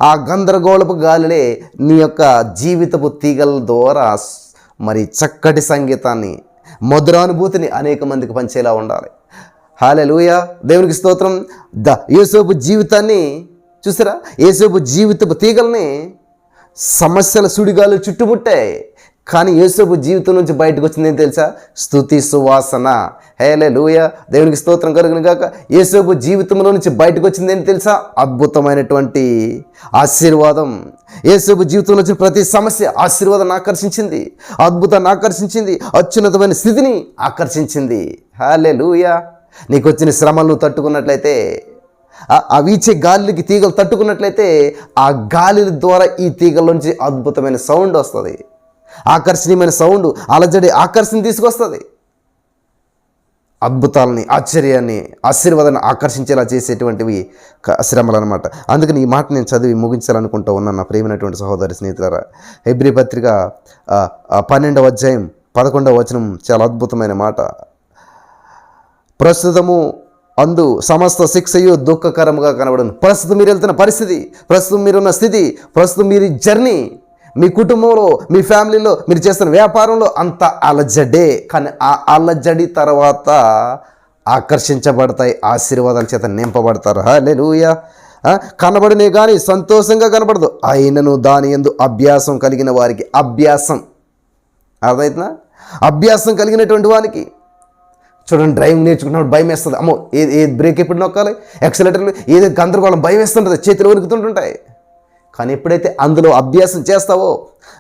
ఆ గందరగోళపు గాలులే నీ యొక్క జీవితపు తీగల ద్వారా మరి చక్కటి సంగీతాన్ని, మధురానుభూతిని అనేక మందికి పంచేలా ఉండాలి. హల్లెలూయా, దేవునికి స్తోత్రం. యోసేపు జీవితాన్ని చూసారా, యోసేపు జీవితపు తీగల్ని సమస్యల సుడిగాలు చుట్టుముట్టాయి, కానీ యోసేపు జీవితం నుంచి బయటకు వచ్చింది ఏం తెలుసా? స్తుతి సువాసన. హల్లెలూయా, దేవునికి స్తోత్రం కలుగును గాక. యోసేపు జీవితంలో నుంచి బయటకు వచ్చింది ఏంటి తెలుసా? అద్భుతమైనటువంటి ఆశీర్వాదం. యోసేపు జీవితంలో వచ్చిన ప్రతి సమస్య ఆశీర్వాదాన్ని ఆకర్షించింది, అద్భుతాన్ని ఆకర్షించింది, అత్యున్నతమైన స్థితిని ఆకర్షించింది. హల్లెలూయా. నీకు వచ్చిన శ్రమలను తట్టుకున్నట్లయితే, ఆ వీచే గాలికి తీగలు తట్టుకున్నట్లయితే, ఆ గాలి ద్వారా ఈ తీగల నుంచి అద్భుతమైన సౌండ్ వస్తుంది, ఆకర్షణీయమైన సౌండ్, అలజడి ఆకర్షణ తీసుకొస్తుంది, అద్భుతాలని, ఆశ్చర్యాన్ని, ఆశీర్వాదాన్ని ఆకర్షించేలా చేసేటువంటివి శ్రమలు అనమాట. అందుకని ఈ మాట నేను చదివి ముగించాలనుకుంటూ ఉన్నాను నా ప్రియమైనటువంటి సహోదరి స్నేహితులారా. హెబ్రీ పత్రిక 12వ అధ్యాయం 11వ వచనం చాలా అద్భుతమైన మాట. ప్రస్తుతము అందు సమస్త శిక్షయు దుఃఖకరముగా కనబడును. ప్రస్తుతం మీరు వెళ్తున్న పరిస్థితి, ప్రస్తుతం మీరున్న స్థితి, ప్రస్తుతం మీరు జర్నీ, మీ కుటుంబంలో, మీ ఫ్యామిలీలో, మీరు చేస్తున్న వ్యాపారంలో అంత అలజడే. కానీ ఆ అలజడి తర్వాత ఆకర్షించబడతాయి, ఆశీర్వాదాల చేత నింపబడతారు. హల్లెలూయా. కనబడినే కానీ సంతోషంగా కనబడదు, అయినను దాని యందు అభ్యాసం కలిగిన వారికి. అభ్యాసం అర్థమవుతుందా? అభ్యాసం కలిగినటువంటి వానికి. చూడండి, డ్రైవింగ్ నేర్చుకున్నప్పుడు భయం వేస్తుంది. అమ్మో, ఏ బ్రేక్ ఎప్పుడు నొక్కాలి, యాక్సిలేటర్లు ఏదో గందరగోళం, భయం వేస్తుంటుంది, చేతులు వణుకుతుంటుంటాయి. కానీ ఎప్పుడైతే అందులో అభ్యాసం చేస్తావో,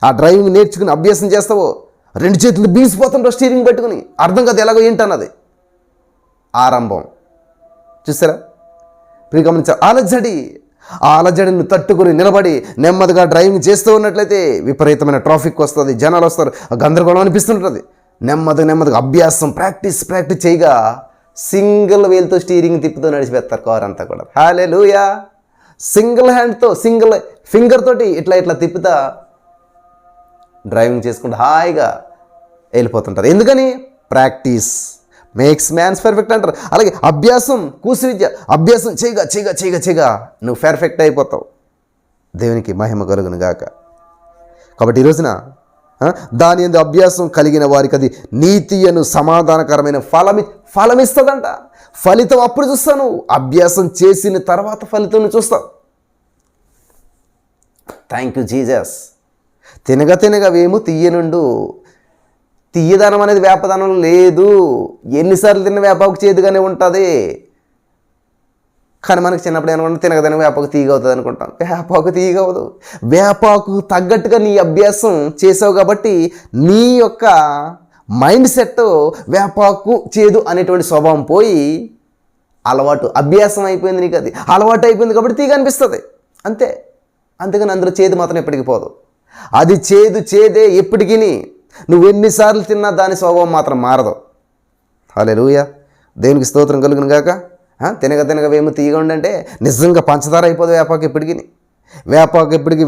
ఆ డ్రైవింగ్ నేర్చుకుని అభ్యాసం చేస్తావో, 2 చేతులు బీసిపోతుంటావు స్టీరింగ్ పట్టుకుని, అర్థం కాదు ఎలాగో ఏంటన్నది. ఆరంభం చూసారా? గమనించారు. ఆ అలజడిని తట్టుకుని నిలబడి నెమ్మదిగా డ్రైవింగ్ చేస్తూ ఉన్నట్లయితే విపరీతమైన ట్రాఫిక్ వస్తుంది, జనాలు వస్తారు, గందరగోళం అనిపిస్తుంటుంది. నెమ్మదిగా అభ్యాసం ప్రాక్టీస్ చేయగా సింగిల్ వేల్తో స్టీరింగ్ తిప్పుతూ నడిచిపెడతారు కారు అంతా కూడా. హల్లెలూయా! సింగిల్ హ్యాండ్తో, సింగిల్ ఫింగర్ తోటి ఇట్లా తిప్పుతా డ్రైవింగ్ చేసుకుంటూ హాయిగా వెళ్ళిపోతుంటారు. ఎందుకని? ప్రాక్టీస్ మేక్స్ మ్యాన్స్ పర్ఫెక్ట్ అంటారు. అలాగే అభ్యాసం, కూసి విద్య. అభ్యాసం చేయగా నువ్వు పర్ఫెక్ట్ అయిపోతావు. దేవునికి మహిమ కలుగును గాక. కాబట్టి ఈ రోజున దాని యందు అభ్యాసం కలిగిన వారికి అది నీతి అను సమాధానకరమైన ఫలమిస్తుందంట. ఫలితం అప్పుడు చూస్తాను, అభ్యాసం చేసిన తర్వాత ఫలితం చూస్తావు. Thank you Jesus. తినగా వేము తీయనుండు. తీయదనం అనేది వేపదనం లేదు. ఎన్నిసార్లు తిన్న వేపాకు చేదుగానే ఉంటుంది. కానీ మనకి చిన్నప్పుడు ఏమనుకుంటాం, తినగదని వేపాకు తీగ అవుతుంది అనుకుంటాం. వేపాకు తీగ అవ్వదు. వేపాకు తగ్గట్టుగా నీ అభ్యాసం చేసావు కాబట్టి నీ యొక్క మైండ్ సెట్ వేపాకు చేదు అనేటువంటి స్వభావం పోయి అలవాటు, అభ్యాసం అయిపోయింది. నీకు అది అలవాటు అయిపోయింది కాబట్టి తీగ అనిపిస్తుంది అంతే. అంతేగాని అందులో చేదు మాత్రం ఎప్పటికీ పోదు. అది చేదే ఎప్పటికీ. నువ్వు ఎన్నిసార్లు తిన్నా దాని స్వభావం మాత్రం మారదు. హల్లెలూయా! దేవునికి స్తోత్రం కలుగును గాక. తినగా వేము తీయగా ఉండంటే నిజంగా పంచదార అయిపోదు వేపాకు ఎప్పటికీ.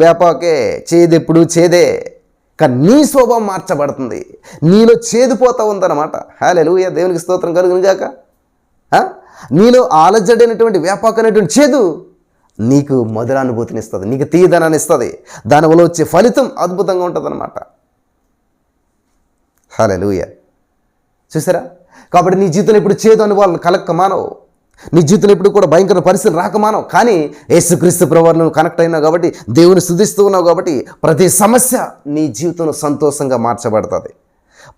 వేపాకే, చేదెప్పుడు చేదే. కానీ నీ స్వభావం మార్చబడుతుంది, నీలో చేదుపోతా ఉందన్నమాట. హల్లెలూయా! దేవునికి స్తోత్రం కలుగును గాక. నీలో ఆలజడైనటువంటి వేపాకు అనేటువంటి చేదు నీకు మధుర అనుభూతిని ఇస్తుంది, నీకు తీయదనాన్ని ఇస్తుంది. దానివల్ల వచ్చే ఫలితం అద్భుతంగా ఉంటుంది అన్నమాట. హల్లెలూయా! చూసారా? కాబట్టి నీ జీవితంలో ఇప్పుడు చేదు అనుభవాలను కలక్క మానవు. నీ జీవితంలో ఇప్పుడు కూడా భయంకర పరిస్థితులు రాక మానవు. కానీ యేసుక్రీస్తు ప్రభువును నువ్వు కనెక్ట్ అయినావు కాబట్టి, దేవుని స్తుతిస్తూ ఉన్నావు కాబట్టి ప్రతి సమస్య నీ జీవితంలో సంతోషంగా మార్చబడుతుంది.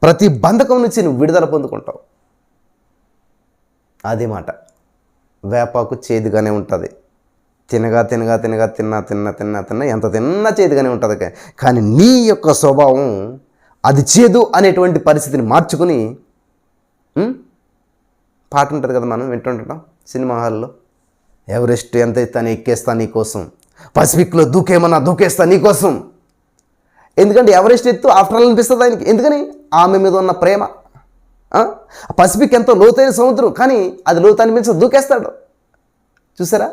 ప్రతి బంధకం నుంచి నువ్వు విడుదల పొందుకుంటావు. అదే మాట. వేపాకు చేదుగానే ఉంటుంది. తిన్నా ఎంత తిన్నా చేదుగానే ఉంటుంది. కానీ నీ యొక్క స్వభావం అది చేదు అనేటువంటి పరిస్థితిని మార్చుకుని, పాట ఉంటుంది కదా, మనం వింటుంటాం సినిమా హాల్లో, ఎవరెస్ట్ ఎంత ఇస్తాను ఎక్కేస్తా నీకోసం, పసిఫిక్లో దూకేస్తా నీకోసం. ఎందుకంటే ఎవరెస్ట్ ఎత్తు ఆఫ్టర్ ఆల్ అనిపిస్తుంది ఆయనకి. ఎందుకని? ఆమె మీద ఉన్న ప్రేమ. పసిఫిక్ ఎంతో లోతైన సముద్రం, కానీ అది లోతు అనిపించదు, దూకేస్తాడు. చూసారా?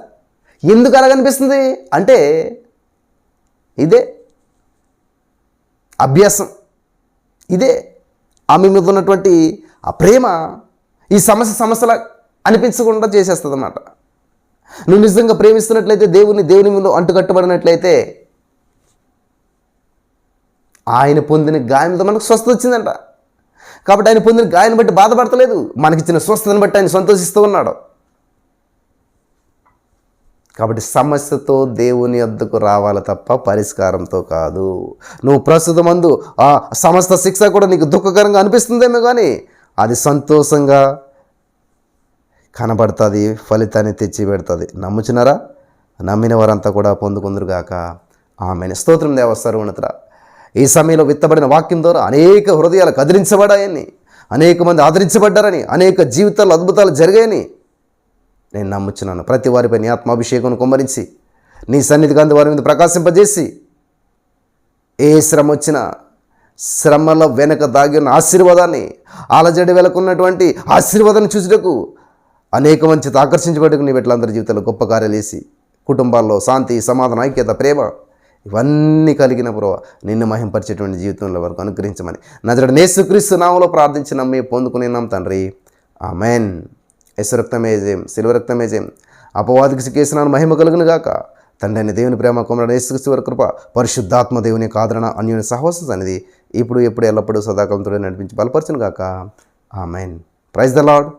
ఎందుకు అలాగనిపిస్తుంది అంటే ఇదే అభ్యాసం, ఇదే ఆమె మీద ఉన్నటువంటి ఆ ప్రేమ ఈ సమస్యలా అనిపించకుండా చేసేస్తుంది అన్నమాట. నువ్వు నిజంగా ప్రేమిస్తున్నట్లయితే, దేవుని మీద అంటుకట్టబడినట్లయితే, ఆయన పొందిన గాయంతో మనకు స్వస్థత వచ్చిందంట. కాబట్టి ఆయన పొందిన గాయాన్ని బట్టి బాధపడతలేదు, మనకిచ్చిన స్వస్థతను బట్టి ఆయన సంతోషిస్తూ ఉన్నాడు. కాబట్టి సమస్యతో దేవుని వద్దకు రావాలి తప్ప పరిష్కారంతో కాదు. నువ్వు ప్రస్తుతమందు ఆ సమస్త శిక్ష కూడా నీకు దుఃఖకరంగా అనిపిస్తుందేమో, కానీ అది సంతోషంగా కనబడుతుంది, ఫలితాన్ని తెచ్చి పెడుతుంది. నమ్ముచున్నారా? నమ్మిన వారంతా కూడా పొందుకుందరుగాక. ఆమేన్. స్తోత్రం దేవ సర్వోన్నతుడా. ఈ సమయంలో విత్తబడిన వాక్యం ద్వారా అనేక హృదయాలు కదిలించబడాయని, అనేక మంది ఆదరించబడ్డారని, అనేక జీవితాల్లో అద్భుతాలు జరిగాయని నేను నమ్ముచున్నాను. ప్రతి వారిపై నీ ఆత్మాభిషేకం కుమ్మరించి, నీ సన్నిధి కాంతి వారి మీద ప్రకాశింపజేసి, ఏ శ్రమ వచ్చినా శ్రమల వెనక దాగి ఉన్న ఆశీర్వాదాన్ని, ఆలజడి వెలకున్నటువంటి ఆశీర్వాదాన్ని చూసుటకు అనేక మంది ఆకర్షించబడుకు నీ బిడ్డలందరి జీవితంలో గొప్ప కార్యాలు వేసి, కుటుంబాల్లో శాంతి, సమాధానం, ఐక్యత, ప్రేమ ఇవన్నీ కలిగిన ప్రభు నిన్ను మహింపరిచేటువంటి జీవితంలో వరకు అనుగ్రహించమని నజరేయుడైన యేసుక్రీస్తు నామములో ప్రార్థించి నమ్మి పొందుకునేనాం తండ్రి. ఆమేన్. యేసు రక్తమే జయం, శిలువ రక్తమే జయం. అపవాదికి సిక్కేసినాను మహిమ కలుగును గాక. తండ్రి అయిన దేవుని ప్రేమ, కుమారుడైన యేసుక్రీస్తు వారి కృప, పరిశుద్ధాత్మ దేవుని యొక్క ఆదరణ, అన్యోన్య సహవాసం అనేది ఇప్పుడు ఎప్పుడు ఎల్లప్పుడూ సదాకాలంతో నడిపించి బలపరచును గాక. ఆమేన్. Praise the lord.